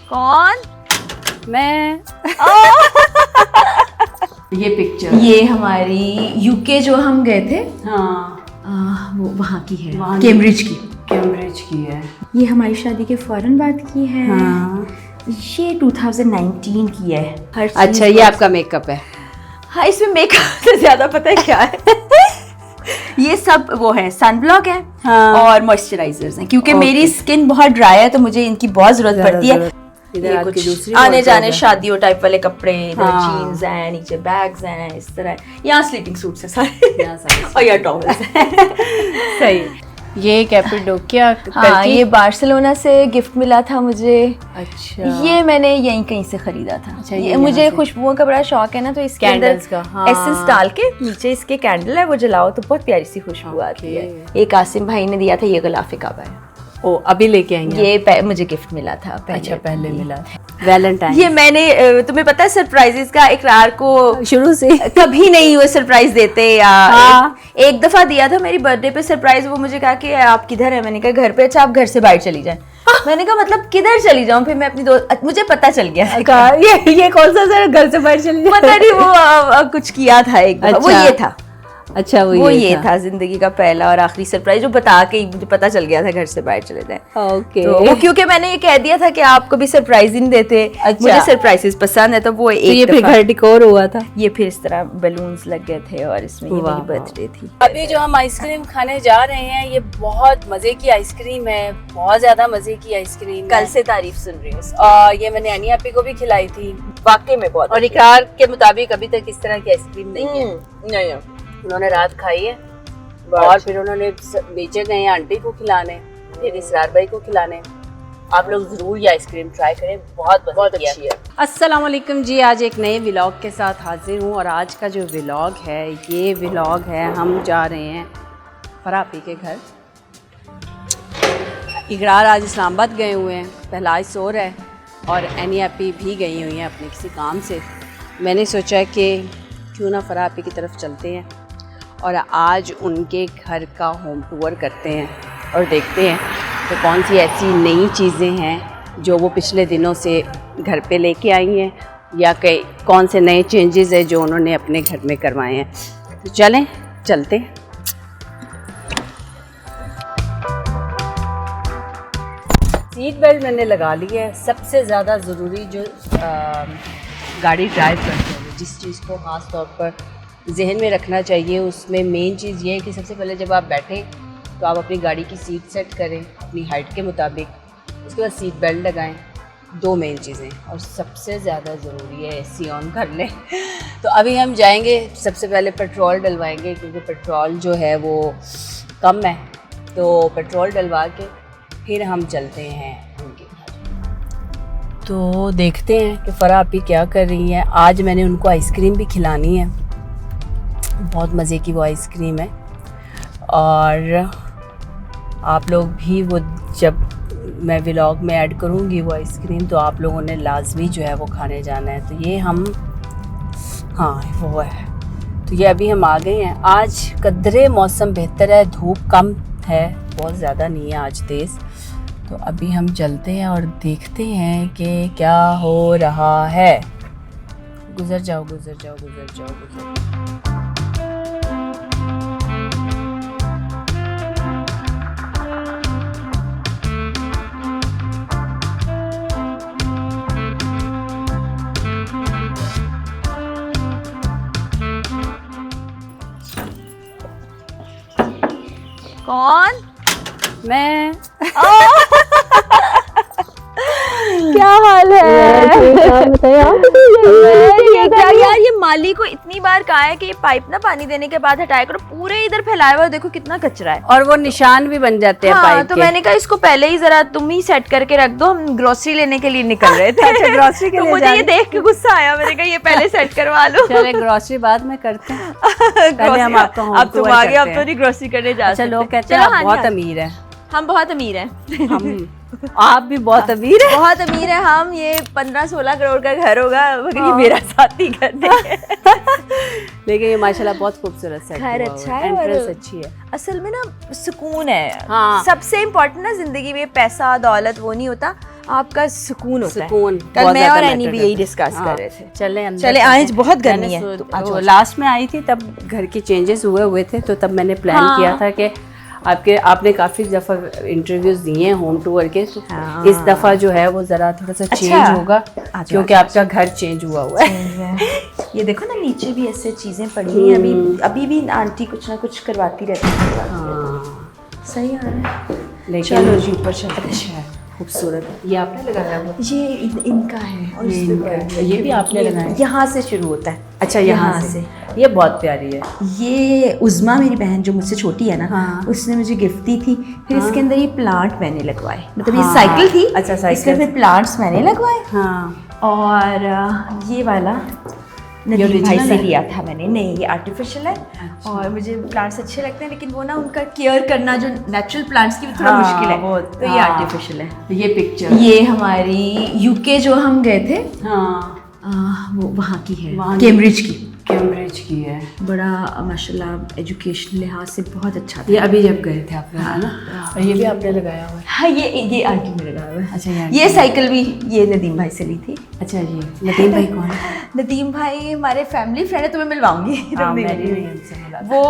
कौन? मैं। ये पिक्चर ये हमारी यूके जो हम गए थे, हाँ वो वहाँ की है, कैम्ब्रिज की। कैम्ब्रिज की है। ये हमारी शादी के फौरन बाद की है। हाँ। ये 2019 की है। हर चीज़ अच्छा, ये आपका मेकअप है? हाँ, इसमें मेकअप से ज्यादा पता है क्या है? ये सब वो है, सनब्लॉक है। हाँ। और मॉइस्चराइजर्स हैं, क्योंकि मेरी स्किन बहुत ड्राई है तो मुझे इनकी बहुत जरूरत पड़ती है। इधर ये आपकी कुछ दूसरी आने wardrobe जाने है। शादियों टाइप वाले कपड़े, इधर हाँ। जीन्स हैं, नीचे बैग्स हैं, इस तरह। यहाँ स्लीपिंग सूट्स हैं सारे, यहाँ सारे और यहाँ टॉवल्स हैं। सही। ये कैपेडोकिया हाँ, ये बार्सिलोना से गिफ्ट मिला था मुझे। अच्छा। ये मैंने यहीं कहीं से खरीदा था। अच्छा, ये ये मुझे यहाँ से। खुशबुओं का बड़ा शौक है ना, तो इसके अंदर कैंडल्स का, हाँ। एसेंस डाल के नीचे इसके कैंडल है, वो जलाओ तो बहुत प्यारी सी खुशबू आती है। ये कासिम भाई ने दिया था, ये गुलाफे काबा है। ओ, अभी लेके आएंगे? ये मुझे गिफ्ट मिला था पहले। अच्छा, पहले मिला वैलेंटाइन। ये मैंने तुम्हें पता है सरप्राइजेस का इकरार को शुरू से कभी नहीं वो सरप्राइज देते या हाँ। एक दफा दिया था मेरी बर्थडे पे सरप्राइज। वो मुझे कहा कि आप किधर है? मैंने कहा घर पे। अच्छा, आप घर से बाहर चली जाए। मैंने कहा मतलब किधर चली जाऊं? फिर मैं अपनी दोस्त, मुझे पता चल गया कहा ये कौन सा सर घर से बाहर चली पता नहीं वो कुछ किया था एक दफा। वो अच्छा। ये था। अच्छा, वो ये था जिंदगी का पहला और आखिरी सरप्राइज, जो बता के ही मुझे पता चल गया था घर से बाहर चले जाए। ओके। तो वो क्योंकि मैंने ये कह दिया था कि आपको भी सरप्राइज ही नहीं देते। अच्छा। मुझे सरप्राइजेस पसंद है, तो वो तो ये एक फिर दफा घर डिकोर हुआ था। ये फिर इस तरह बलून्स लग गए थे और इसमें ये वाह, मेरी बर्थडे थी। अभी जो हम आइसक्रीम खाने जा रहे हैं, ये बहुत मजे की आइसक्रीम है, बहुत ज्यादा मजे की आइसक्रीम। कल से तारीफ सुन रही हूँ। और ये मैंने अनी आपी को भी खिलाई थी, वाकई में बहुत और इकरार के मुताबिक अभी तक इस तरह की आइसक्रीम नहीं है। नहीं उन्होंने रात खाई है और फिर उन्होंने नीचे गए हैं आंटी को खिलाने, फिर इसरार भाई को खिलाने। आप लोग जरूर ये आइसक्रीम ट्राई करें, बहुत अच्छी है। अस्सलाम वालेकुम जी, आज एक नए व्लॉग के साथ हाजिर हूँ। और आज का जो व्लॉग है, ये व्लॉग है, हम जा रहे हैं फरापी के घर। इकरार आज इस्लामाबाद गए हुए हैं, पहलाज सो रहा है और एनी आपी भी गई हुई हैं अपने किसी काम से। मैंने सोचा कि क्यों ना फरापी की तरफ चलते हैं और आज उनके घर का होम टूर करते हैं और देखते हैं कि कौन सी ऐसी नई चीज़ें हैं जो वो पिछले दिनों से घर पे लेके आई हैं, या कई कौन से नए चेंजेस हैं जो उन्होंने अपने घर में करवाए हैं। तो चलें, चलते हैं। सीट बेल्ट मैंने लगा ली है। सबसे ज़्यादा ज़रूरी जो गाड़ी ड्राइव करते हैं, जिस चीज़ को ख़ास तौर पर जहन में रखना चाहिए, उसमें मेन चीज़ ये है कि सबसे पहले जब आप बैठें तो आप अपनी गाड़ी की सीट सेट करें अपनी हाइट के मुताबिक। उसके बाद सीट बेल्ट लगाएं। दो मेन चीज़ें, और सबसे ज़्यादा ज़रूरी है एसी ऑन कर लें। तो अभी हम जाएंगे, सबसे पहले पेट्रोल डलवाएंगे, क्योंकि पेट्रोल जो है वो कम है। तो पेट्रोल डलवा के फिर हम चलते हैं उनके घर। तो देखते हैं कि फ़रा आपी क्या कर रही हैं। आज मैंने उनको आइसक्रीम भी खिलानी है, बहुत मज़े की वो आइसक्रीम है। और आप लोग भी वो, जब मैं व्लॉग में ऐड करूँगी वो आइसक्रीम, तो आप लोगों ने लाजमी जो है वो खाने जाना है। तो ये हम, हाँ वो है। तो ये अभी हम आ गए हैं। आज कदरे मौसम बेहतर है, धूप कम है, बहुत ज़्यादा नहीं है आज तेज़। तो अभी हम चलते हैं और देखते हैं कि क्या हो रहा है। गुजर जाओ, गुजर जाओ, गुजर जाओ, गुजर जाओ। कौन? मैं। क्या हाल है? ये क्या यार, ये माली को इतनी बार कहा है कि ये पाइप ना पानी देने के बाद हटाया करो, पूरे इधर फैलाया हुआ, देखो कितना कचरा है। और वो निशान भी बन जाते हैं पाइप तो के। मैंने कहा इसको पहले ही जरा तुम ही सेट करके रख दो, हम ग्रोसरी लेने के लिए निकल रहे थे। अच्छा, ग्रोसरी के तो लिए मुझे ये देख के गुस्सा आया, मैंने कहा ये पहले सेट करवा लो। चले, ग्रोसरी बाद में करते हैं। पहले हम आपको होम अब तुम टूर आगे, अब करते तो हैं। नहीं ग्रोसरी करने जा अच्छा, सकते। लोग कहते हैं चलो, आप बहुत अमीर हैं। हम बहुत अमीर हैं। हम आप भी बहुत अमीर हैं। बहुत अमीर है हम। ये 15-16 करोड़ का घर होगा, मगर ये मेरा साथी घर नहीं है। लेकिन ये माशाल्लाह बहुत खूबसूरत सेट घर हुआ अच्छा हुआ है, एंट्रेंस और अच्छी है। असल में ना सुकून है। हाँ। सबसे इम्पोर्टेंट ना जिंदगी में पैसा दौलत वो नहीं होता, आपका सुकून होता है। सुकून कल बहुत मैं ज़्यादा और matter एनी भी करता यही है। डिस्कस हाँ, कर रहे थे। चले अंदर चले चलते आज हैं। बहुत गर्मी मैंने है, तो वो आज लास्ट में आई थी तब घर के चेंजेस हुए थे, तो तब मैंने प्लान हाँ। किया था कि आपने काफ़ी दफ़ा इंटरव्यूज दिए हैं होम टूर के, तो हाँ। इस दफ़ा जो है वो ज़रा थोड़ा सा अच्छा। चेंज होगा आजा, क्योंकि आजा, आपका घर चेंज हुआ हुआ है। ये देखो ना नीचे भी ऐसे चीजें पड़ी हैं, अभी भी आंटी कुछ ना कुछ करवाती रहती है। हाँ, सही आ रहा है। लेकिन चलो जी ऊपर चलते हैं। खूबसूरत। ये आपने लगाया हुआ? ये इनका है और ये इस पे इनका बड़ा है। है। ये भी आपने लगाया? यहाँ से शुरू होता है। अच्छा, यहाँ से। ये बहुत प्यारी है। ये उज़मा मेरी बहन जो मुझसे छोटी है ना, हाँ। उसने मुझे गिफ्ट दी थी। फिर इसके अंदर ये प्लांट मैंने लगवाए, मतलब हाँ। ये साइकिल थी। अच्छा, साइकिल। इसके फिर प्लांट्स मैंने लगवाए। हाँ, और ये वाला नदीम भाई original से है? लिया था मैंने। नहीं, ये आर्टिफिशियल है। अच्छा। और मुझे प्लांट्स अच्छे लगते हैं, लेकिन वो ना उनका केयर करना जो नेचुरल प्लांट्स की थोड़ा मुश्किल है, तो ये हाँ। आर्टिफिशियल है। ये पिक्चर ये हमारी यूके जो हम गए थे, हाँ वो वहाँ की है, वहाँ कैम्ब्रिज की। कैम्ब्रिज की है। बड़ा माशाल्लाह एजुकेशन लिहाज से बहुत अच्छा था। ये अभी जब गए थे आप लोग, है ना? और ये भी आपने लगाया हुआ है? हाँ, ये आंटी में लगा हुआ है। अच्छा, ये साइकिल भी ये नदीम भाई से ली थी। अच्छा जी। नदीम भाई कौन है? नदीम भाई हमारे फैमिली फ्रेंड है, तुम्हें मिलवाऊंगी। हाँ, तुम मैंने भी भी उनसे मिला था। वो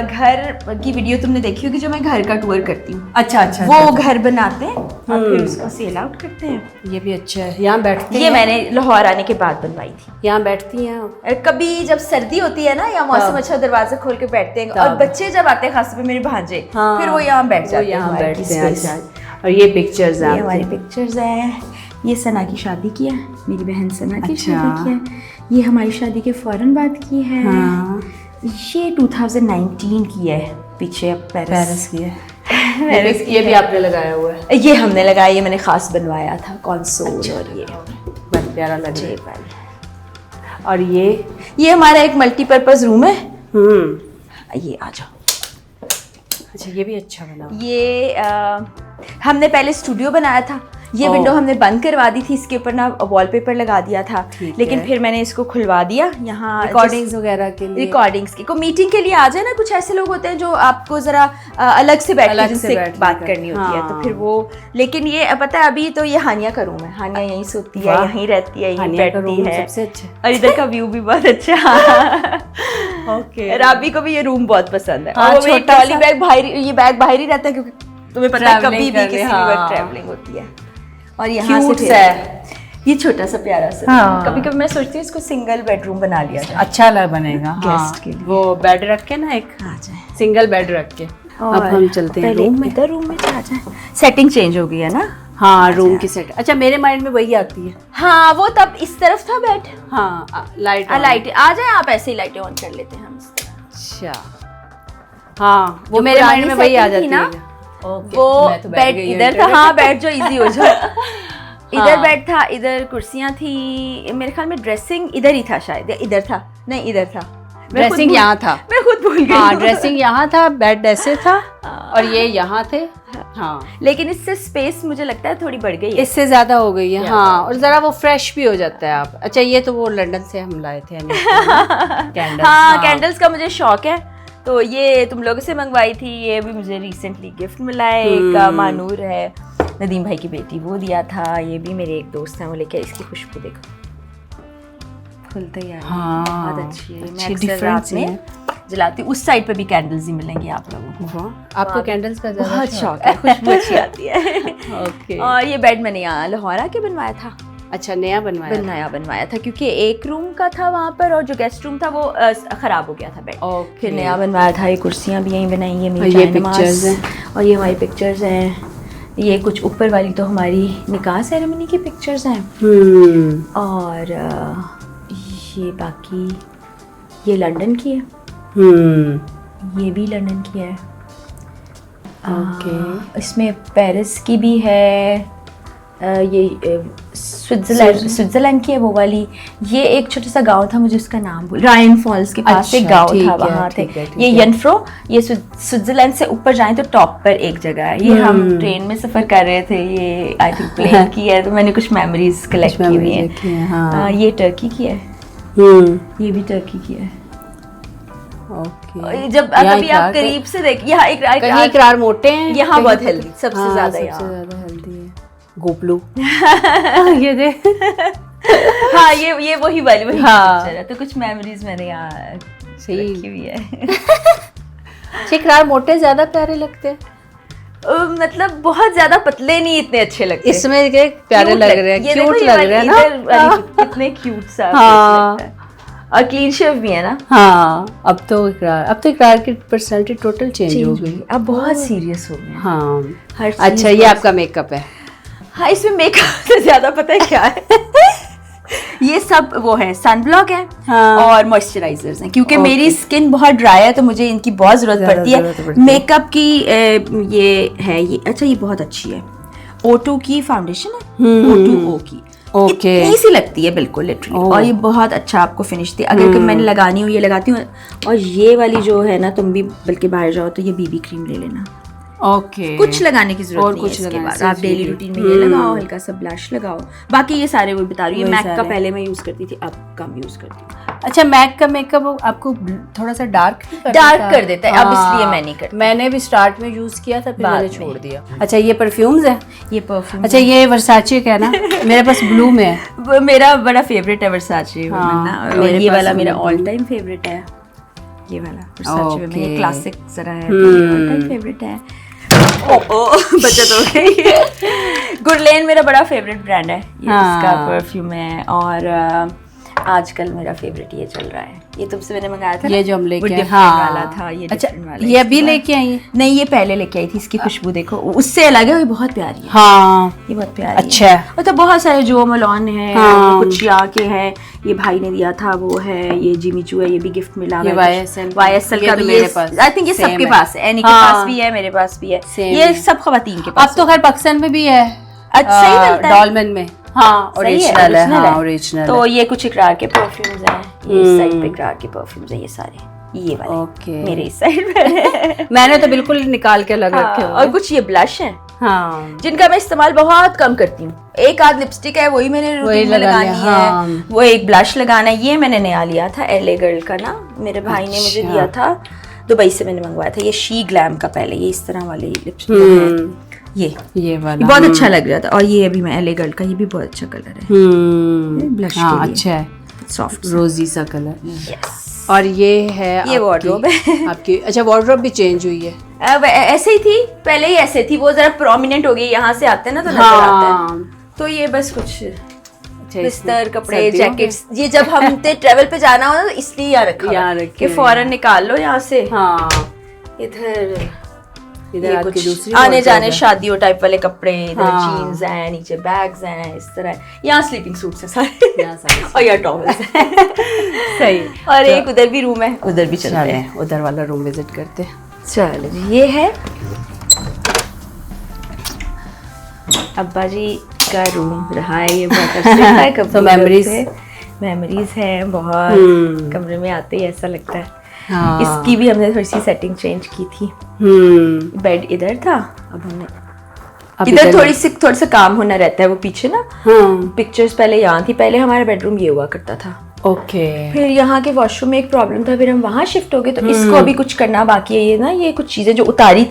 घर की वीडियो तुमने देखी होगी, जो मैं घर का टूर करती हूँ। अच्छा अच्छा। वो अच्छा। घर बनाते हैं और फिर उसको सेल आउट करते हैं। ये भी अच्छा है। यहाँ बैठती ये हैं? मैंने लाहौर आने के बाद बनवाई थी। यहाँ बैठती हैं? कभी जब सर्दी होती है ना, या मौसम अच्छा, दरवाजा खोल के बैठते हैं। और बच्चे जब आते हैं, खास तौर पे मेरे भांजे, हाँ, फिर वो यहाँ बैठ जाते हैं। यहाँ हमारे बैठते की हैं। space। अच्छा। और ये पिक्चर्स ये हैं हमारी आपकी? पिक्चर्स हैं। ये सना की शादी की है, मेरी बहन सना की अच्छा। शादी की है। ये हमारी शादी के फौरन बाद की है। हाँ। ये 2019 की है, पीछे अब पेरिस की है। पेरिस की ये भी आपने लगाया हुआ है? ये हमने लगाया, ये मैंने खास बनवाया था, कंसोल। और ये बहुत प्यारा लग रहा है। वाली। और ये हमारा एक मल्टीपर्पज रूम है। ये आ जाओ। अच्छा, ये भी अच्छा बना। ये हमने पहले स्टूडियो बनाया था। ये विंडो हमने बंद करवा दी थी, इसके ऊपर ना वॉलपेपर लगा दिया था, लेकिन फिर मैंने इसको खुलवा दिया। यहाँ रिकॉर्डिंग्स वगैरह के लिए, रिकॉर्डिंग्स की को मीटिंग के लिए आ जाए ना, कुछ ऐसे लोग होते हैं जो आपको जरा अलग से बैठ के जिनसे बात करनी होती है, तो फिर वो। लेकिन ये पता है, अभी तो ये हानिया का रूम है। हानिया यहीं सोती है, यहीं रहती है, यहीं बैठती है। सबसे अच्छा। और इधर का व्यू भी बहुत अच्छा है। ओके, राबी को भी ये रूम बहुत पसंद है। और वो मेरी ट्रॉली बैग बाहर, ये बैग बाहर ही रहता है, क्योंकि तुम्हें पता है कभी भी किसी भी वक्त ट्रैवलिंग होती है। और यहाँ से ये छोटा सा प्यारा सा, कभी कभी मैं सोचती हूँ इसको सिंगल बेडरूम बना लिया जाए, अच्छा बनेगा गेस्ट के लिए। वो बेड रख के ना, एक आ जाए सिंगल बेड रख के। अब हम चलते हैं रूम में। इधर रूम में आ जाए। सेटिंग चेंज हो गई है ना? हाँ, रूम की सेट। अच्छा, मेरे माइंड में वही आती है। हाँ, वो तब इस तरफ था बेड। हाँ, लाइट आ जाए आप, ऐसे ही लाइटें ऑन कर लेते हैं हम। अच्छा, हाँ, वो मेरे माइंड में वही आ जाती है। वो बेड इधर था। हाँ, बेड जो इजी हो जाए। इधर बेड था, इधर कुर्सियां थी। मेरे ख्याल में ड्रेसिंग इधर ही था, शायद इधर था। नहीं, इधर था। ड्रेसिंग यहाँ था। मैं खुद भूल गई। हाँ, ड्रेसिंग यहाँ था, बेड ऐसे था, और ये यहाँ थे। हाँ, लेकिन इससे स्पेस मुझे लगता है थोड़ी बढ़ गई है। इससे ज्यादा हो गई है। हाँ, और जरा वो फ्रेश भी हो जाता है। आप अच्छा, ये तो वो लंदन से हम लाए थे कैंडल्स। हाँ, कैंडल्स का मुझे शौक है, तो ये तुम लोगों से मंगवाई थी। ये भी मुझे रिसेंटली गिफ्ट मिला है। एक मानूर है, नदीम भाई की बेटी, वो दिया था। ये भी मेरे एक दोस्त हैं, वो लेके, इसकी खुशबू देखो, खुलते ही आ रही है। हाँ, बहुत अच्छी है। मैं अच्छी अक्सर रात में जलाती हूँ। उस साइड पे भी कैंडल्स ही मिलेंगी आप लोगों को। आपको कैंडल्स का बहुत शौक है, खुशबू अच्छी आती है। ओके। और ये बेड मैंने यहाँ लाहौर आके बनवाया था। अच्छा, नया बनवाया था, क्योंकि एक रूम का था वहाँ पर, और जो गेस्ट रूम था वो खराब हो गया था बेड। फिर नया बनवाया था। ये कुर्सियाँ भी यहीं बनाई है मेरी, ये पिक्चर्स हैं। और ये हमारी पिक्चर्स हैं। ये कुछ ऊपर वाली तो हमारी निकाह सेरेमनी की पिक्चर्स हैं। और ये बाकी ये लंदन की है। ये भी लंदन की है। इसमें पेरिस की भी है। ये स्विट्जरलैंड की है वो वाली। ये एक छोटा सा गांव था, मुझे उसका नाम भूल, रायन फॉल्स के पास एक गांव था, वहाँ थे। ये यनफ्रो, ये स्विट्जरलैंड से ऊपर जाएं तो टॉप पर एक जगह है। ये हम ट्रेन में सफर कर रहे थे। ये आई थिंक प्लेन की है, तो मैंने कुछ मेमोरीज कलेक्ट की हुई हैं। ये टर्की की है। ये भी टर्की की है। जब कभी आप करीब से देख, यहाँ इकरार मोटे हैं, यहाँ बहुत हेल्दी, सबसे ज्यादा हेल्दी है। गोपलू ये दे हाँ ये वही वाली हाँ। पिक्चर है। तो कुछ मेमोरीज मैंने यहाँ रखी हुई है। इकरार मोटे ज्यादा प्यारे लगते हैं, मतलब बहुत ज्यादा पतले नहीं इतने अच्छे लगते। इसमें के प्यारे लग रहे हैं, क्यूट लग रहे हैं ना, कितने क्यूट सा हाँ। लगता है। और क्लीन शेव भी है ना। हाँ अब तो इकरार की पर्सनालिटी टोटल चेंज हो गई, अब बहुत सीरियस हो गए। हाँ हर अच्छा ये आपका मेकअप है? हाँ इसमें मेकअप से ज्यादा पता है क्या है ये सब वो है, सनब्लॉक है हाँ। और मॉइस्चराइजर्स हैं, क्योंकि मेरी स्किन बहुत ड्राई है तो मुझे इनकी बहुत जरूरत पड़ती है। मेकअप की ये है, ये अच्छा ये बहुत अच्छी है, O2 की फाउंडेशन है, O2O की, इतनी सी लगती है बिल्कुल लिटरली, और ये बहुत अच्छा आपको फिनिश दी। अगर कभी मैंने लगानी हो ये लगाती हूँ। और ये वाली जो है ना, तुम भी बल्कि बाहर जाओ तो ये बीबी क्रीम ले लेना। कुछ लगाने की जरूरत नहीं है इसके बाद, आप डेली रूटीन में ये लगाओ, हल्का सा ब्लश लगाओ। बाकी ये सारे वो बता रही हूँ, मैक का पहले मैं यूज करती थी, अब कम यूज करती हूँ। अच्छा मैक का मेकअप आपको थोड़ा सा डार्क कर देता है, अब इसलिए मैं नहीं करती। मैंने भी स्टार्ट में यूज किया था, फिर मैंने छोड़ दिया। अच्छा ये परफ्यूम्स है? ये परफ्यूम अच्छा ये वर्साचे का है ना? मेरे पास ब्लू में है, मेरा बड़ा फेवरेट है वर्साचे। ये वाला मेरा ऑल टाइम फेवरेट है, ये वाला वर्साचे में, ये क्लासिक जरा है, ऑल टाइम फेवरेट है। बचत हो गई। गुरलेन मेरा बड़ा फेवरेट ब्रांड है, ये इसका परफ्यूम है। और आजकल मेरा फेवरेट ये चल रहा है, ये तुमसे मैंने मंगाया था, ये जो हम लेके आए वाला था, ये अच्छा वाला। ये अभी लेके आई है? नहीं ये पहले लेके आई थी, इसकी खुशबू देखो उससे अलग है, ये बहुत प्यारी है। हाँ ये बहुत प्यारी अच्छा है। और तो बहुत सारे जो मलॉन है, कुछ यहाँ के हैं, ये भाई ने दिया था वो है, ये जिमी चू है, ये भी गिफ्ट मिला है। YSL का मेरे पास, आई थिंक ये सबके पास है, एनी के पास भी है, मेरे पास भी है, ये सब खवातीन के पास। अब तो खैर पाकिस्तान में भी है, अच्छा सही मिलता है डॉलमेन में। हाँ ओरिजिनल है, हाँ ओरिजिनल। तो ये कुछ इकरार के परफ्यूम्स हैं, ये इस साइड पे इकरार के परफ्यूम्स हैं, ये सारे ये वाले मेरे इस साइड पे मैंने तो बिल्कुल निकाल के लगा रखे हैं। और कुछ ये ब्लश हैं, हाँ जिनका मैं इस्तेमाल बहुत कम करती हूँ। एक आध लिपस्टिक है, वही मैंने रूटीन में लगानी है, वो एक ब्लश लगाना है। ये मैंने नया लिया था LA गर्ल का ना, मेरे भाई ने मुझे दिया था, दुबई से मैंने मंगवाया था। ये शी ग्लैम का पहले, ये इस तरह वाले लिपस्टिक है, ये वाला बहुत अच्छा लग रहा था। और ये अभी मैं LA गर्ल का, ये भी बहुत अच्छा कलर है, ब्लश हाँ अच्छा है, सॉफ्ट रोजी सा कलर। और ये है ये वार्डरोब है आपकी। अच्छा वार्डरोब भी चेंज हुई है? ऐसे ही थी पहले, ही ऐसे थी, वो जरा प्रोमिनेंट हो गई, यहाँ से आते हैं ना तो नजर आता है। तो ये बस कुछ बिस्तर, कपड़े, जैकेट्स, ये जब हम ट्रेवल पे जाना हो तो इसलिए यहाँ रखा कि फौरन निकाल लो यहाँ से। हाँ इधर कुछ दूसरी आने जाने शादियों टाइप वाले कपड़े, इधर जीन्स हैं, नीचे बैग्स हैं, इस तरह। यहाँ स्लीपिंग सूट्स हैं सारे और यहाँ टॉवल्स हैं सही। और एक उधर भी रूम है, उधर भी चलते हैं, उधर वाला रूम विजिट करते हैं। चलो जी, ये है अब्बा जी का रूम रहा है, ये बहुत अच्छा है। तो मेमोरीज है बहुत, कमरे में आते ही ऐसा लगता है। हाँ। इसकी भी हमने थोड़ी सी सेटिंग चेंज की थी। बेड इधर था, अब हमने इधर थोड़ा सा काम होना रहता है, वो पीछे ना पिक्चर्स पहले यहाँ थी, पहले हमारा बेडरूम ये हुआ करता था। फिर यहाँ के वॉशरूम में एक प्रॉब्लम था, फिर हम वहाँ शिफ्ट हो गए, तो इसको अभी कुछ करना बाकी है। ये ना ये कुछ चीजें जो उतारी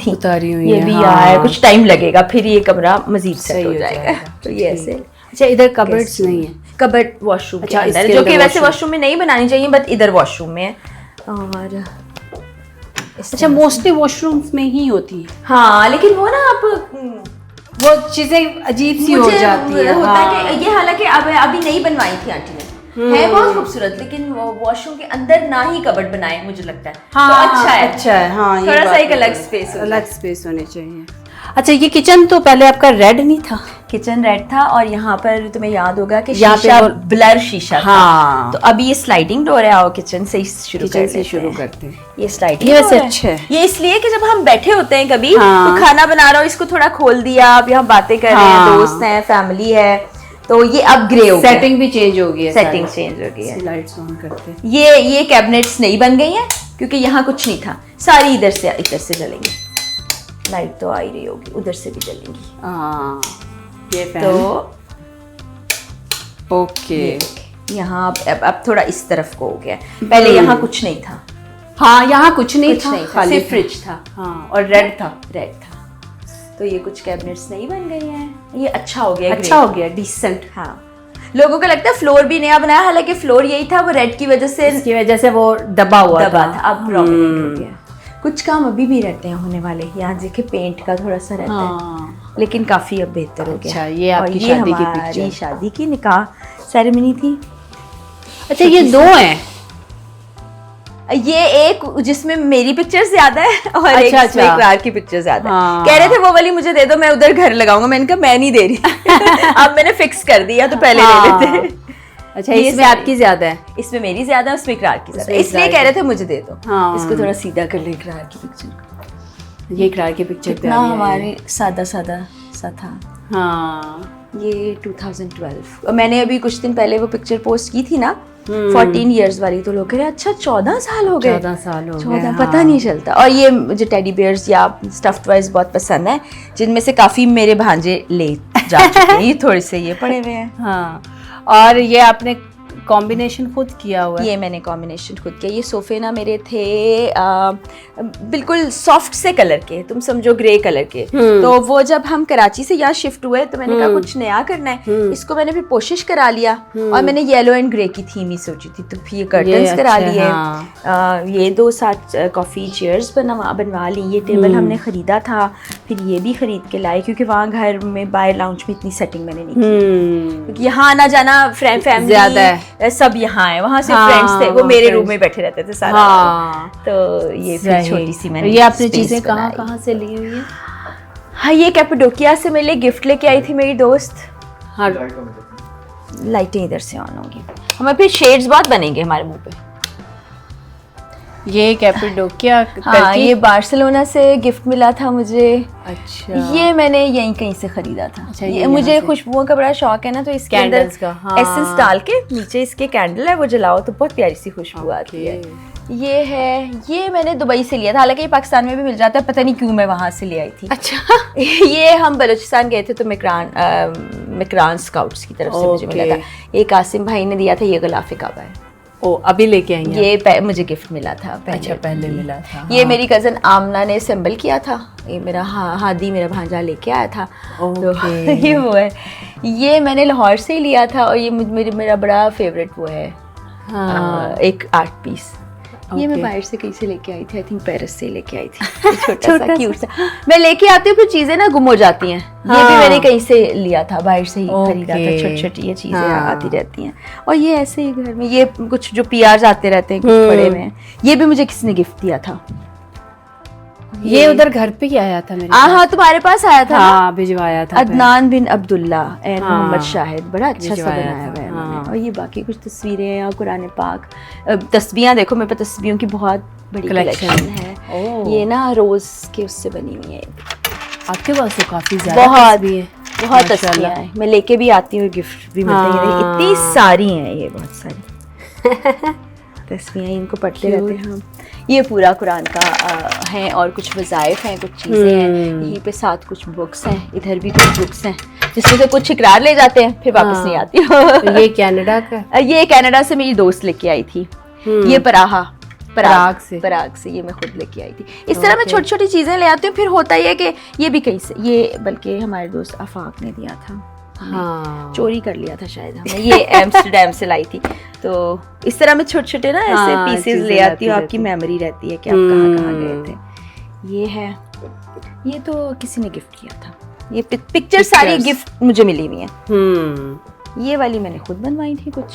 हुई ये भी आया, कुछ टाइम लगेगा, फिर ये कमरा मजीद सेट हो जाएगा। तो ये ऐसे। अच्छा इधर कबर्ड्स नहीं है? कबर्ड वॉशरूम के अंदर, जो कि वैसे वॉशरूम में नहीं बनानी चाहिए, बट इधर वॉशरूम में है। और अच्छा मोस्टली वॉशरूम्स में ही होती है। हाँ लेकिन वो ना आप वो चीजें अजीब सी हो जाती है। होता है कि ये हालांकि अभी नहीं बनवाई थी आंटी ने, है बहुत खूबसूरत, लेकिन वॉशरूम के अंदर ना ही कबर्ड बनाए मुझे लगता है। हाँ, तो अच्छा है हाँ, थोड़ा सा एक अलग स्पेस होनी चाहिए। अच्छा ये किचन तो पहले आपका रेड नहीं था? किचन रेड था, और यहाँ पर तुम्हें याद होगा कि शीशा ब्लर शीशा था। तो अभी ये स्लाइडिंग डोर है, आओ किचन से शुरू करते हैं। ये स्लाइडिंग ये वैसे अच्छा है, ये इसलिए कि जब हम बैठे होते हैं कभी तो खाना बना रहा हो, इसको थोड़ा खोल दिया, अब यहाँ बातें कर रहे हैं, दोस्त हैं, फैमिली है, तो ये अब ग्रे हो गया, सेटिंग भी चेंज हो गई है, सेटिंग चेंज हो गई है। लाइट्स ऑन करते हैं। ये कैबिनेट्स नहीं बन गई हैं क्योंकि यहाँ कुछ नहीं था, सारी इधर से जलेंगी। लाइट तो आ ही रही होगी, उधर से भी जलेंगी। ये तो ओके, यहाँ अब थोड़ा इस तरफ को हो गया, पहले यहाँ कुछ नहीं था। हाँ यहाँ कुछ नहीं था, सिर्फ फ्रिज था। हाँ और रेड था। तो ये कुछ कैबिनेट्स नई बन गई हैं। ये अच्छा हो गया, अच्छा हो गया, डिसेंट। हाँ, लोगों को लगता है फ्लोर भी नया बनाया, हालांकि फ्लोर यही था, वो रेड की वजह से वो दबा हुआ था। अब प्रोमिनेंट हो गया। कुछ काम अभी भी रहते हैं होने वाले, यहाँ देखिए पेंट का थोड़ा सा रहता है, लेकिन काफी अब बेहतर हो गया। अच्छा, ये आपकी और शादी की हमारी पिक्चर? शादी की निकाह सेरेमनी थी। अच्छा, ये 2 हैं? ये एक जिसमें मेरी पिक्चर ज्यादा है और एक अच्छा, जिसमें इकरार की पिक्चर ज्यादा हाँ। है। कह रहे थे वो वाली मुझे दे दो, मैं उधर घर लगाऊंगा। मैंने कहा मैं नहीं दे रही। अब मैंने फिक्स कर दिया, तो पहले ले लेते। अच्छा, इसमें आपकी ज्यादा है? इसमें मेरी ज्यादा है, उसमें इकरार की ज्यादा है, इसमें इसलिए कह रहे थे मुझे दे दो। हाँ। इसको थोड़ा सीधा कर ले इकरार की पिक्चर। ये इकरार की पिक्चर कितना हमारे सादा सादा सा था। हाँ, ये 2012 और मैंने अभी कुछ दिन पहले वो पिक्चर पोस्ट की थी ना, 14 इयर्स वाली, तो लोग कह रहे अच्छा 14 साल हो गए। 14 साल हो गए, पता नहीं चलता। और ये मुझे टेडी बियर्स या स्टफ्ड टॉयज बहुत पसंद है, जिनमें से काफी मेरे भांजे ले जा चुके हैं। ये थोड़े से ये पड़े हुए हैं। हाँ, और ये आपने कॉम्बिनेशन खुद किया हुआ है? ये मैंने कॉम्बिनेशन खुद किया। ये सोफे ना मेरे थे बिल्कुल सॉफ्ट से कलर के, तुम समझो ग्रे कलर के। तो वो जब हम कराची से यहाँ शिफ्ट हुए तो मैंने कहा कुछ नया करना है, इसको मैंने फिर कोशिश करा लिया और मैंने येलो एंड ग्रे की थीम ही सोची थी, तो फिर ये कर्टन्स करा लिए। हाँ। ये 2 साथ कॉफी चेयर्स बनवा ली। ये टेबल हमने खरीदा था, फिर ये भी खरीद के लाए, क्योंकि वहाँ घर में बाहर लाउंज में इतनी सेटिंग मैंने नहीं की, क्योंकि यहाँ आना जाना फैमिली ज्यादा है, सब यहाँ है। वहाँ से फ्रेंड्स थे, वो मेरे रूम में बैठे रहते थे सारा। तो ये फिर छोटी सी मैंने ये आपने चीजें कहाँ से ली हुई है? हाँ, ये कैपेडोकिया से मेरे लिए गिफ्ट लेके आई थी मेरी दोस्त। हाँ, लाइटें इधर से ऑन होंगी, हमें फिर शेड्स बहुत बनेंगे हमारे मुंह पे। ये कैपेडोकिया हाँ, ये बार्सिलोना से गिफ्ट मिला था मुझे। अच्छा, ये मैंने यहीं कहीं से खरीदा था। अच्छा, ये मुझे खुशबुओं का बड़ा शौक है ना, तो इसके अंदर एसेंस डाल के नीचे इसके कैंडल है, वो जलाओ तो बहुत प्यारी सी खुशबू आती है। ये है, ये मैंने दुबई से लिया था, हालांकि ये पाकिस्तान में भी मिल जाता है, पता नहीं क्यों मैं वहां से ले आई थी। अच्छा। ये हम बलूचिस्तान गए थे तो मिकरान स्काउट्स की तरफ से मुझे मिला था। एक आसिम भाई ने दिया था, ये गलाफ काबा है। ओ, अभी लेके आई हैं? ये मुझे गिफ्ट मिला था पहले। अच्छा, पहले मिला था। ये मेरी कजन आमना ने असेंबल किया था, ये मेरा हादी मेरा भांजा लेके आया था। तो ये वो है, ये मैंने लाहौर से ही लिया था, और ये मेरा बड़ा फेवरेट वो है। हाँ। एक आर्ट पीस। ये मैं बाहर से कहीं से लेके आई थी, आई थिंक पेरिस से लेके आई थी। छोटा सा क्यूट सा। मैं लेके आती हूँ, फिर चीजें ना गुम हो जाती हैं। ये भी मैंने कहीं से लिया था, बाहर से ही खरीदा था। छोटी छोटी ये चीजें आती रहती हैं। और ये ऐसे ही घर में ये कुछ जो पीआर्स आते रहते हैं, कुछ पड़े हुए हैं। ये भी मुझे किसी ने गिफ्ट दिया था। ये उधर घर पे ही आया था मेरे पास। हाँ, तुम्हारे पास आया था। हाँ, भिजवाया था। अदनान बिन अब्दुल्ला एंड मोहम्मद शाहिद, बड़ा अच्छा सा बनाया हुआ है उन्होंने। और ये बाकी कुछ तस्वीरें हैं और कुरान पाक, तस्बीहां देखो, मेरे पास तस्बीहों की बहुत बड़ी कलेक्शन है। ये ना रोज के उससे बनी हुई है। आपके पास तो काफी ज्यादा बहुत तस्बीहां हैं। मैं लेके भी आती हूँ, गिफ्ट भी मिलते हैं। इतनी सारी हैं, ये बहुत सारी तस्वीरें, इनको पढ़ते रहते हैं हम। ये पूरा कुरान का है, और कुछ वज़ाइफ हैं, कुछ चीज़ें हैं। यहीं पे साथ कुछ बुक्स हैं, इधर भी कुछ बुक्स हैं, जिसमें से कुछ इकरार ले जाते हैं, फिर वापस नहीं आती। तो ये कनाडा का? ये कनाडा से मेरी दोस्त लेके आई थी। ये पराग से ये मैं खुद लेके आई थी। इस तरह मैं छोटी छोटी चीज़ें ले आती हूँ। फिर होता ही है कि ये भी कहीं से, ये बल्कि हमारे दोस्त आफाक ने दिया था। हाँ, चोरी कर लिया था शायद हमने। ये एम्स्टरडैम से लाई थी। तो इस तरह मैं छोटे छोटे ना ऐसे पीसेस ले आती हूँ, आपकी मेमोरी रहती है कि आप कहाँ कहाँ गए थे। ये है, ये तो किसी ने गिफ्ट किया था। ये पिक्चर सारी गिफ्ट मुझे मिली हुई है। ये वाली मैंने खुद बनवाई थी, कुछ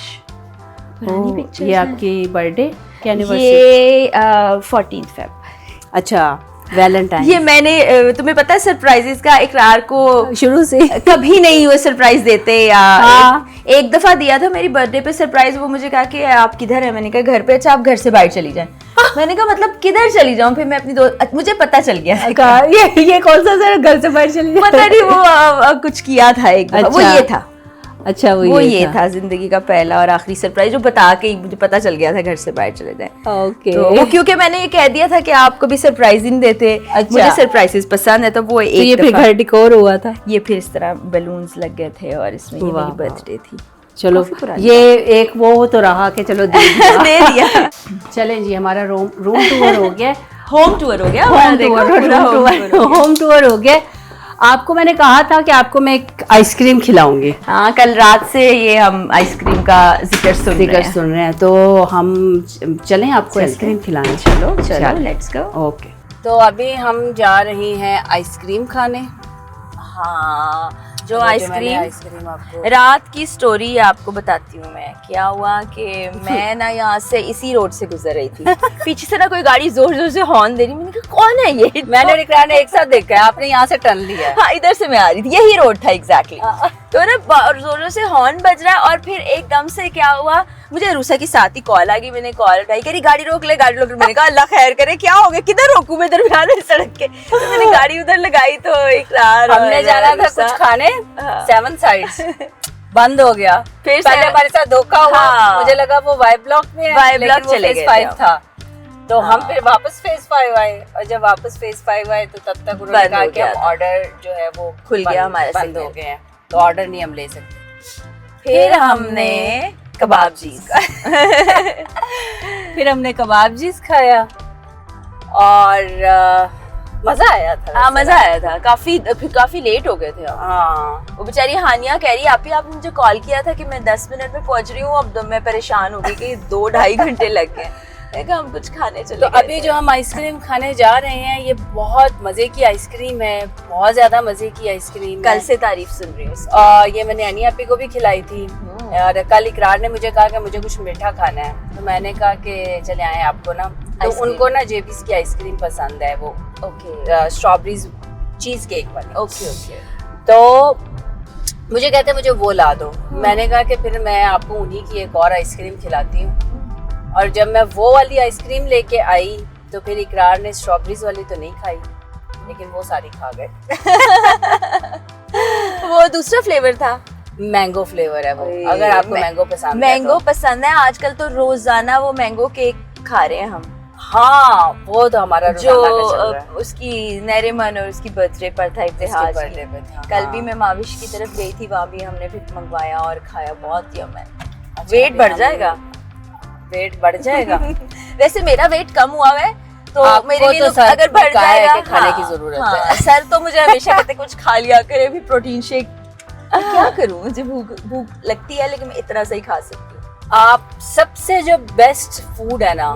पुरानी पिक्चर। ये आपकी बर्थडे की एनिवर्सरी? ये 14 फेब। अच्छा, वैलेंटाइन। ये मैंने, तुम्हें पता है सरप्राइजेस का इकरार को शुरू से कभी नहीं हुए सरप्राइज देते या एक दफा दिया था मेरी बर्थडे पे सरप्राइज। वो मुझे कहा कि आप किधर है, मैंने कहा घर पे। अच्छा, आप घर से बाहर चली जाएं। मैंने कहा मतलब किधर चली जाऊं? फिर मैं अपनी दोस्त, मुझे पता चल गया ये कौन सा सर घर से बाहर चली जाए, पता नहीं वो कुछ किया था एक दफा। वो ये था। अच्छा, वो ये था जिंदगी का पहला और आखिरी सरप्राइज, जो बता के मुझे पता चल गया था घर से बाहर चले जाए। ओके। तो क्योंकि मैंने ये कह दिया था कि आपको भी सरप्राइज नहीं देते। अच्छा। मुझे सरप्राइजेस पसंद है, तो वो एक ये फिर घर डेकोर हुआ था। ये फिर इस तरह बलून्स लग गए थे, और इसमें ये मेरी बर्थडे थी। चलो, ये एक वो तो रहा कि चलो दे दिया। चलें जी, हमारा रूम टूर हो गया, होम टूर हो गया, होम टूर हो गया। आपको मैंने कहा था कि आपको मैं एक आइसक्रीम खिलाऊंगी। हाँ, कल रात से ये हम आइसक्रीम का जिक्र सुन रहे हैं। तो हम चलें आपको आइसक्रीम खिलाने। चलो लेट्स गो। ओके, तो अभी हम जा रही हैं आइसक्रीम खाने। हाँ, जो मैंने आइसक्रीम आपको रात की स्टोरी आपको बताती हूँ मैं। क्या हुआ कि मैं ना यहाँ से इसी रोड से गुजर रही थी, पीछे से ना कोई गाड़ी जोर जोर से हॉर्न दे रही। मैंने कहा कौन है ये? मैंने और इकरार ने एक साथ देखा है, आपने यहाँ से टर्न लिया है। हाँ, इधर से मैं आ रही थी, यही रोड था एग्जैक्टली। तो ना जोरों से हॉर्न बज रहा है और फिर एकदम से क्या हुआ, मुझे रूसा की साथ ही कॉल आ गई। मैंने कॉल उठाई, कह रही गाड़ी रोक ले, गाड़ी रोक ले। मैंने कहा अल्लाह खैर करे, क्या हो गया, किधर रोकूं मैं दरमियान में सड़क के? तो मैंने गाड़ी उधर लगाई तो इकरार हमने जाना था कुछ खाने, 7 साइड्स बंद हो गया। फिर पहले हमारे साथ धोखा हुआ। हाँ। मुझे लगा वो वाई ब्लॉक में है, वाई ब्लॉक लेकिन चले फेज गए 5 था। तो हाँ। हम फिर वापस फेज 5 आए, और जब वापस फेज 5 आए तो तब तक उन्होंने बंद कहा हो कि गया हम था। ऑर्डर जो है वो खुल गया हमारा बंद हो गए हैं, तो ऑर्डर नहीं हम ले सकते। फिर हमने कबाब चीज फिर हमने कबाब चीज खाया और मजा आया था। हाँ, मजा आया था। काफी लेट हो गए थे हम। हाँ, वो बेचारी हानिया कह रही आपने मुझे कॉल किया था कि मैं 10 मिनट में पहुंच रही हूँ, अब तो मैं परेशान हो गई कि 2-2.5 घंटे लग गए। देखा, हम कुछ खाने चले तो गए अभी थे। जो हम आइसक्रीम खाने जा रहे हैं, ये बहुत मजे की आइसक्रीम है, बहुत ज्यादा मजे की आइसक्रीम कल है। से तारीफ सुन रही हूँ। और ये मैंने अनी आपी को भी खिलाई थी, और कल इकरार ने मुझे कहा कि मुझे कुछ मीठा खाना है, तो मैंने कहा कि चले आए आपको ना। तो आइसक्रीम। उनको ना जेबीस की आइसक्रीम पसंद है, वो ओके स्ट्रॉबेरीज चीज केक वाली। ओके। तो मुझे कहते मुझे वो ला दो। मैंने कहा कि फिर मैं आपको उन्हीं की एक और आइसक्रीम खिलाती हूँ। और जब मैं वो वाली आइसक्रीम लेके आई तो फिर इकरार ने स्ट्रॉबेरीज वाली तो नहीं खाई, लेकिन वो सारी खा गए। वो दूसरा फ्लेवर था, मैंगो फ्लेवर है वो, अगर आपको मैंगो पसंद है मैंगो तो। पसंद है। आजकल तो रोजाना वो मैंगो केक खा रहे हैं हम। हाँ, वो तो हमारा जो रोजाना का चल रहा है। उसकी नरीमन और उसकी बर्थडे पर था, इब्तिहाज उसके की। birthday पे था, कल हाँ। भी मैं माविश की तरफ गई थी, वहाँ भी हमने भी मंगवाया और खाया। बहुत यम है। अच्छा, वेट अभी बढ़ हम- जाएगा। वेट बढ़ जाएगा। वैसे मेरा वेट कम हुआ है, तो आपको मेरे लिए तो तो सर अगर ने बढ़ कहा है जाएगा कि खाने की जरूरत है। सर तो मुझे हमेशा कहते कुछ खा लिया करे, भी प्रोटीन शेक। क्या करूं, मुझे भूख लगती है, लेकिन मैं इतना सही खा सकती हूँ। आप सबसे जो बेस्ट फूड है ना,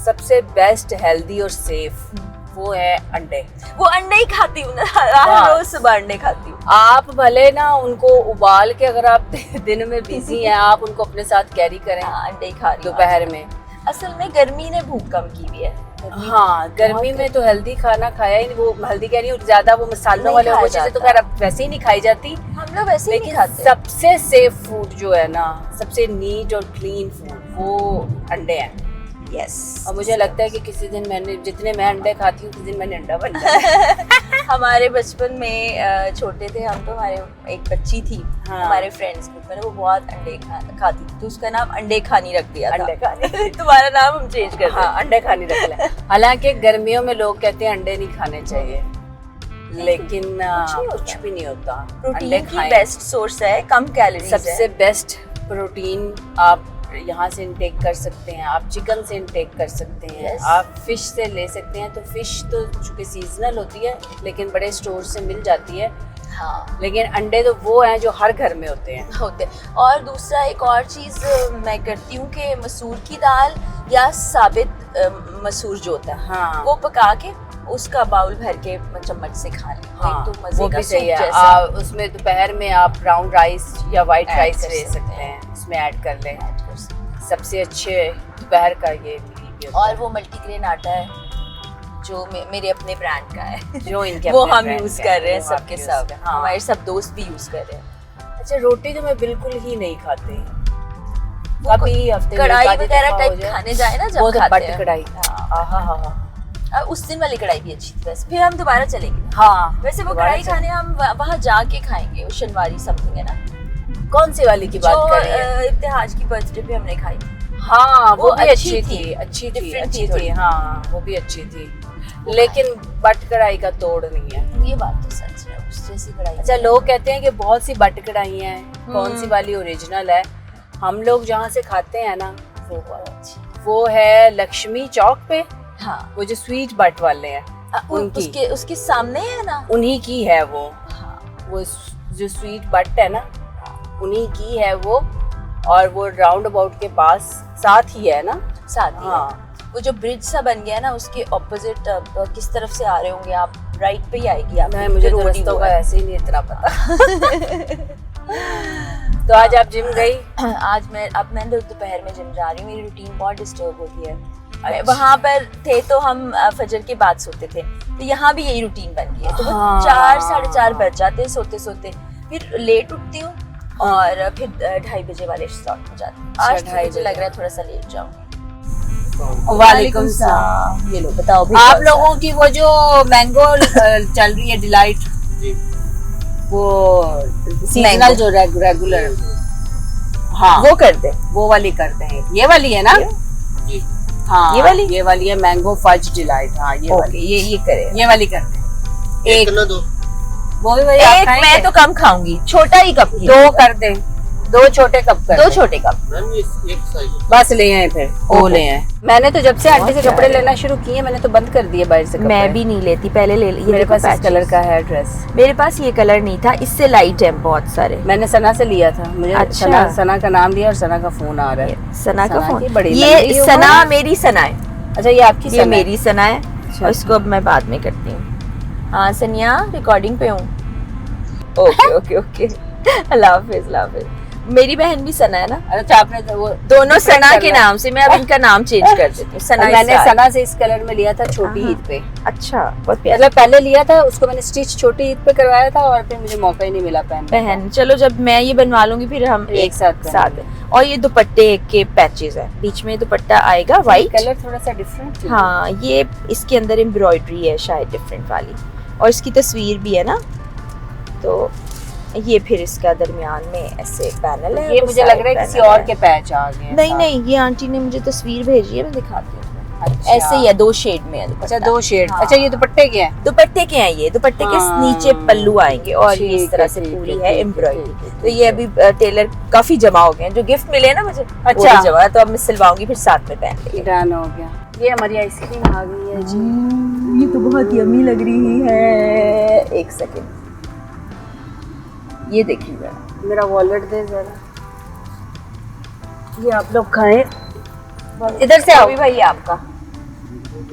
सबसे बेस्ट हेल्दी और सेफ, वो है अंडे। वो अंडे ही खाती हूँ ना, हर रोज सुबह अंडे खाती हूँ। आप भले ना उनको उबाल के, अगर आप दिन में बिजी हैं, आप उनको अपने साथ कैरी करें अंडे ही खा रही हूँ दोपहर में। असल में गर्मी ने भूख कम की हुई है। हाँ, गर्मी में तो हेल्दी खाना खाया ही नहीं। वो हेल्दी कह रही हूँ, ज्यादा वो मसालों नहीं वाले खाया वो चीजें तो जाता। खैर अब वैसे ही नहीं खाई जाती। हम लोग वैसे ही नहीं लेकिन खाते। सबसे सेफ फूड जो है ना, सबसे नीट और क्लीन फूड, वो अंडे हैं। यस। और मुझे लगता है कि किसी दिन जितने मैं अंडे खाती हूँ, किसी दिन मैंने अंडा बन जाना। हमारे बचपन में छोटे थे हम, तो हमारे एक बच्ची थी, हाँ। हमारे फ्रेंड्स ग्रुप में, वो बहुत अंडे खाती थी, तो उसका नाम अंडे खानी रख दिया था। अंडे खानी। तुम्हारा नाम हम चेंज कर हाँ, अंडे खानी रख ले। हालांकि गर्मियों में लोग कहते हैं अंडे नहीं खाने चाहिए, लेकिन कुछ भी नहीं होता। अंडे प्रोटीन की खाएं। बेस्ट सोर्स है, कम कैलोरीज सबसे बेस्ट प्रोटीन आप यहाँ से इंटेक कर सकते हैं, आप चिकन से इंटेक कर सकते हैं, Yes. आप फिश से ले सकते हैं। तो फिश तो चूंकि सीजनल होती है, लेकिन बड़े स्टोर से मिल जाती है। हाँ लेकिन अंडे तो वो हैं जो हर घर में होते हैं। होते। और दूसरा एक और चीज मैं करती हूँ कि मसूर की दाल या साबित मसूर जो होता है, हाँ, वो पका के उसका बाउल भर के चम्मच से खा लें। हाँ, तो मजे वो का भी सही सूप है। जैसा। उसमें दोपहर में आप ब्राउन राइस या वाइट Add राइस कर ले सकते सकते हैं। हैं, उसमें ऐड कर लें। सबसे अच्छे दोपहर का ये meal होता और वो मल्टीग्रेन आटा है जो मेरे अपने ब्रांड का है, है, जो इनके वो अपने हम brand यूज के कर रहे हैं, वो आप सबके use सब। कर- हाँ। हमारे सब दोस्त भी यूज कर रहे हैं। अच्छा, रोटी तो मैं बिल्कुल ही नहीं खाती। वो कभी हफ्ते में कढ़ाई एक आधी वगैरह दफा टाइप हो जाए। खाने जाए ना, वो जब तो खाते बट हैं। कढ़ाई। हाँ। हाँ, उस दिन वाली कढ़ाई भी अच्छी थी। बस फिर हम दोबारा चलेंगे। हाँ। वैसे वो दोबारा कढ़ाई चल- खाने हम वहाँ जाके खाएंगे। वो शनिवारी समथिंग है ना, कौन सी वाली की बात जो कर रही है? इब्तिहाज की बर्थडे पे हमने खाई थी। हाँ, वो भी अच्छी अच्छी थी। थी, अच्छी थी, Different अच्छी थी थी। थोड़ी। हाँ, वो भी अच्छी थी, लेकिन बट कढ़ाई का तोड़ नहीं है। ये बात तो सच है, उस जैसी कढ़ाई। अच्छा, लोग कहते हैं कि बहुत सी बट कढ़ाइयाँ हैं, कौन सी वाली ओरिजिनल है? हम लोग जहाँ से खाते हैं ना, वो बहुत अच्छी। वो है लक्ष्मी चौक पे, हाँ, वो जो स्वीट बट वाले हैं, उनकी। उसके सामने है ना। उन्हीं की है वो। वो जो स्वीट बट है ना, उन्हीं की है वो, और वो राउंड अबाउट के पास साथ ही है ना, साथ ही है। हाँ। वो जो ब्रिज सा बन गया है ना, उसके ऑपोजिट किस तरफ से आ रहे होंगे आप? राइट पे ही आएगी आप। मुझे तो रास्तों का ऐसे ही नहीं इतना पता। तो आज आप जिम गई? आज मैं दोपहर में जिम जा रही हूँ। मेरी रूटीन बहुत डिस्टर्ब होती है। वहाँ पर थे तो हम फजर के बाद सोते थे, तो यहाँ भी यही रूटीन बन गई है। तो हाँ। 4 साढ़े 4 बज जाते हैं सोते सोते, फिर लेट उठती हूँ और फिर 2:30 बजे वाले स्टार्ट हो जाते हैं। आज तो मुझे लग रहा है थोड़ा सा लेट जाऊँ। वालेकुम सलाम। ये लो बताओ भी आप लोगों की वो जो मैंगो चल रही है डिलाइट, वो सीजनल जो रेगुलर, हाँ वो कर दे। वो वाली करते हैं। ये वाली है ना? हाँ ये वाली है मैंगो फज डिलाइट। हाँ ये वाली, ये करे, ये वाली करते हैं। एक किलो दो। वो भी वही एक मैं तो कम खाऊंगी, छोटा ही कप की। 2 कर दे, 2 छोटे कप कर 2 दे। छोटे कप। मैम ये एक साइज। बस ले आए फिर वो ले आए। मैंने तो जब से आंटी से कपड़े लेना शुरू किए, मैंने तो बंद कर दिए बाहर से कपड़े। मैं भी नहीं लेती, पहले ले ली। मेरे पास इस कलर का है ड्रेस। मेरे पास ये कलर नहीं था, इससे लाइट है बहुत सारे। मैंने सना से लिया था। मुझे अच्छा। सना का नाम लिया और सना का फोन आ रहा है। सना का सना फोन, की बड़ी ये लंबी उम्र सना है। मेरी सना है। अच्छा ये आपकी ये सना मेरी सना है अच्छा। और इसको अब मैं बाद में करती हूँ। हाँ सनिया, रिकॉर्डिंग पे हूँ। Okay okay okay. अल्लाह हाफिज, अल्लाह हाफिज। मेरी बहन भी सना है ना। अच्छा आपने तो वो दोनों सना के नाम से, मैं अब इनका नाम चेंज कर देती हूँ। सना मैंने स्टार। सना से इस कलर में लिया था छोटी ईद पे। अच्छा, बहुत प्यारा। मतलब पहले लिया था उसको मैंने स्टिच छोटी ईद पे करवाया था और फिर मुझे मौका ही नहीं मिला पहनने का। बहन चलो, जब मैं ये बनवा लूंगी फिर हम एक साथ साथ। और ये दुपट्टे के पैचेस है, बीच में दुपट्टा आएगा व्हाइट। कलर थोड़ा सा डिफरेंट। हाँ, ये इसके अंदर एम्ब्रॉयडरी है शायद डिफरेंट वाली, और इसकी तस्वीर भी है ना। तो ये फिर इसका दरमियान में ऐसे पैनल है। ये मुझे लग रहा है किसी और के पैच आ गए। नहीं नहीं, ये आंटी ने मुझे तस्वीर भेजी है, मैं दिखाती हूँ। अच्छा। ऐसे ही है, 2 शेड में है अच्छा दुपट्टा। 2 शेड। हाँ। अच्छा ये दुपट्टे के हैं? दुपट्टे के हैं ये, दुपट्टे के हाँ। नीचे पल्लू आएंगे और ये इस ठीक तरह है, से ठीक पूरी है, है ठीक एम्ब्रॉयडरी। है। तो ये अभी टेलर काफी जमा हो गए हैं, जो गिफ्ट मिले हैं ना मुझे। अच्छा। वो भी जमा है, तो अब मैं सिलवाऊंगी फिर साथ में पहन लेंगे। डन हो गया। ये हमारी आइसक्रीम आ गई है जी। ये तो बहुत यम्मी लग रही है। एक सेकंड, ये देखिए जरा। मेरा वॉलेट दे जरा। ये आप लोग खाएं। इधर से आओ। अभी भाई आपका,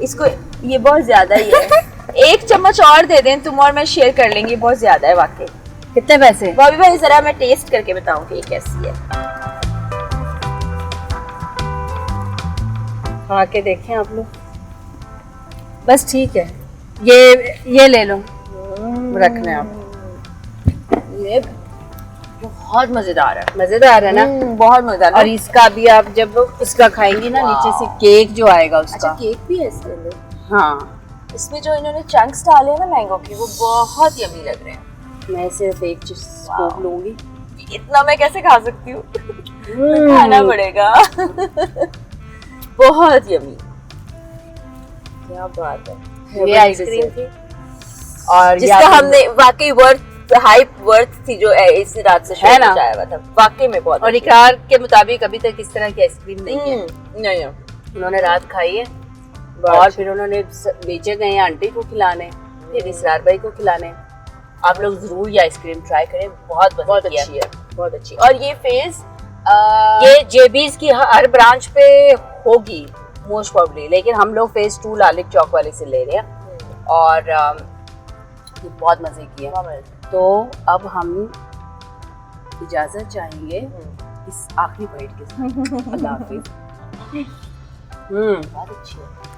इसको ये बहुत ज्यादा ही है। 1 चम्मच और दे दें तुम और मैं, शेयर कर लेंगे। बहुत ज्यादा है वाकई। कितने पैसे? बॉबी भाई जरा मैं टेस्ट करके बताऊं कि ये कैसी है। खा के देखें आप लोग। बस ठीक है। ये ले लो, रख लें आप। ये बहुत मजेदार है। मजेदार है ना? बहुत मजेदार। और इसका भी आप जब इसका खाएंगी ना, नीचे से केक जो आएगा उसका। अच्छा, केक भी है इसके अंदर। हाँ इसमें जो इन्होंने चंक्स डाले हैं ना मैंगो के, वो बहुत यम्मी लग रहे हैं। मैं सिर्फ एक स्कूप लूंगी। इतना मैं कैसे खा सकती हूँ? खाना पड़ेगा। बहुत यम्मी। क्या बात है। ये आइसक्रीम थी और जिसका हमने वाकई वर्थ थी, जो इस रात से है ना? आया हुआ था वाकई में बहुत। और इकरार के मुताबिक अभी तक इस तरह की आइसक्रीम नहीं है। नहीं उन्होंने रात खाई है और फिर उन्होंने बेचे गए हैं आंटी को खिलाने, फिर इसरार भाई को खिलाने। आप लोग जरूर ये आइसक्रीम ट्राई करें, बहुत अच्छी है, बहुत अच्छी। और ये फेज ये जेबीज की हर ब्रांच पे होगी मोस्ट प्रॉब्ली, लेकिन हम लोग फेज 2 लालिक चौक वाले से ले रहे हैं और ये बहुत मजे की है। तो अब हम इजाजत चाहेंगे इस आखिरी बाइट के साथ। अल्लाह हाफिज। बहुत अच्छी है।